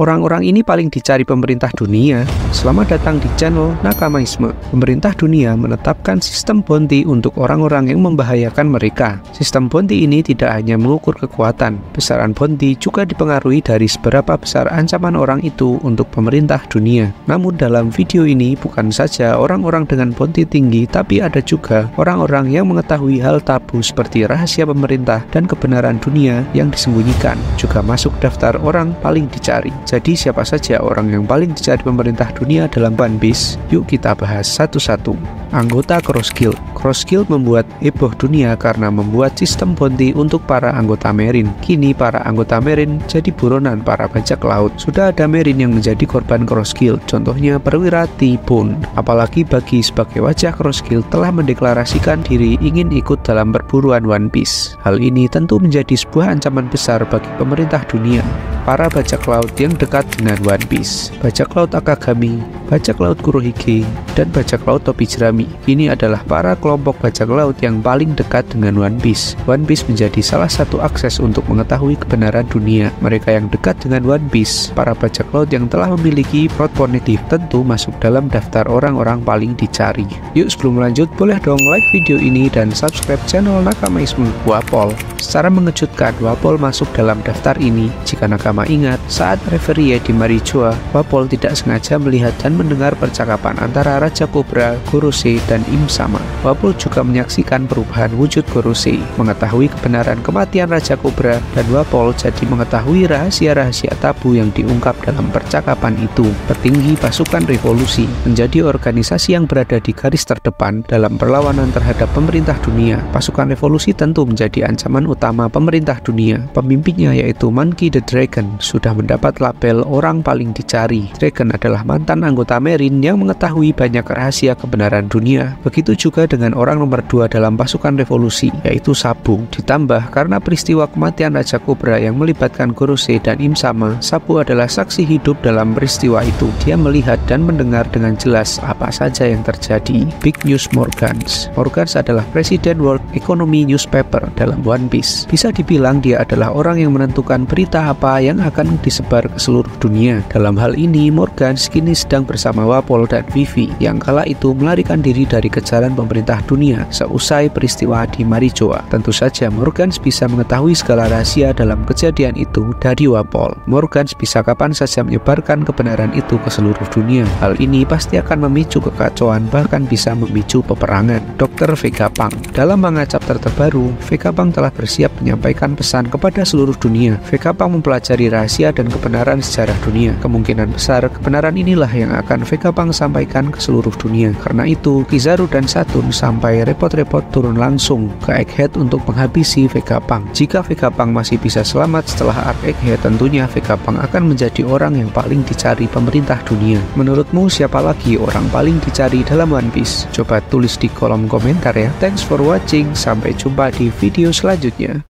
Orang-orang ini paling dicari pemerintah dunia. Selamat datang di channel Nakamaisme. Pemerintah dunia menetapkan sistem bounty untuk orang-orang yang membahayakan mereka. Sistem bounty ini tidak hanya mengukur kekuatan. Besaran bounty juga dipengaruhi dari seberapa besar ancaman orang itu untuk pemerintah dunia. Namun dalam video ini bukan saja orang-orang dengan bounty tinggi, tapi ada juga orang-orang yang mengetahui hal tabu seperti rahasia pemerintah dan kebenaran dunia yang disembunyikan juga masuk daftar orang paling dicari. Jadi siapa saja orang yang paling dicari pemerintah dunia dalam One Piece? Yuk kita bahas satu-satu. Anggota Cross Guild. Cross Guild membuat heboh dunia karena membuat sistem bounty untuk para anggota Marine. Kini para anggota Marine jadi buronan para bajak laut. Sudah ada Marine yang menjadi korban Cross Guild, contohnya perwira T-Bone. Apalagi Buggy sebagai wajah Cross Guild telah mendeklarasikan diri ingin ikut dalam perburuan One Piece. Hal ini tentu menjadi sebuah ancaman besar bagi pemerintah dunia. Para bajak laut yang dekat dengan One Piece, bajak laut Akagami, bajak laut Kurohige, dan bajak laut Topi Jerami. Ini adalah para kelompok bajak laut yang paling dekat dengan One Piece. One Piece menjadi salah satu akses untuk mengetahui kebenaran dunia. Mereka yang dekat dengan One Piece, para bajak laut yang telah memiliki plot positif, tentu masuk dalam daftar orang-orang paling dicari. Yuk sebelum lanjut, boleh dong like video ini dan subscribe channel Nakamaisme. Wapol. Secara mengejutkan, Wapol masuk dalam daftar ini. Jika Nakama ingat, saat referee di Marijoa, Wapol tidak sengaja melihat dan mendengar percakapan antara Raja Cobra, Gorosei, dan Im Sama. Wapol juga menyaksikan perubahan wujud Gorosei, mengetahui kebenaran kematian Raja Cobra, dan Wapol jadi mengetahui rahasia-rahasia tabu yang diungkap dalam percakapan itu. Petinggi pasukan revolusi menjadi organisasi yang berada di garis terdepan dalam perlawanan terhadap pemerintah dunia. Pasukan revolusi tentu menjadi ancaman utama pemerintah dunia. Pemimpinnya yaitu Monkey the Dragon sudah mendapat label orang paling dicari. Dragon adalah mantan anggota Marine yang mengetahui banyak rahasia kebenaran dunia. Begitu juga dengan orang nomor 2 dalam pasukan revolusi, yaitu Sabu. Ditambah karena peristiwa kematian Raja Cobra yang melibatkan Gorosei dan Im Sama, Sabu adalah saksi hidup dalam peristiwa itu. Dia melihat dan mendengar dengan jelas apa saja yang terjadi. Big News Morgans. Morgans adalah presiden World Economy Newspaper dalam One Piece. Bisa dibilang dia adalah orang yang menentukan berita apa yang akan disebar ke seluruh dunia. Dalam hal ini, Morgans kini sedang bersama Wapol dan Vivi yang kala itu melarikan diri dari kejaran pemerintah dunia seusai peristiwa di Marijoa. Tentu saja Morgans bisa mengetahui segala rahasia dalam kejadian itu dari Wapol. Morgans bisa kapan saja menyebarkan kebenaran itu ke seluruh dunia. Hal ini pasti akan memicu kekacauan, bahkan bisa memicu peperangan. Dr. Vegapunk. Dalam manga chapter terbaru, Vegapunk telah bersiap menyampaikan pesan kepada seluruh dunia. Vegapunk mempelajari rahasia dan kebenaran sejarah dunia. Kemungkinan besar kebenaran inilah yang akan Vegapunk sampaikan ke seluruh dunia. Karena itu, Kizaru dan Saturn sampai repot-repot turun langsung ke Egghead untuk menghabisi Vegapunk. Jika Vegapunk masih bisa selamat setelah arc Egghead, tentunya Vegapunk akan menjadi orang yang paling dicari pemerintah dunia. Menurutmu siapa lagi orang paling dicari dalam One Piece? Coba tulis di kolom komentar ya. Thanks for watching, sampai jumpa di video selanjutnya.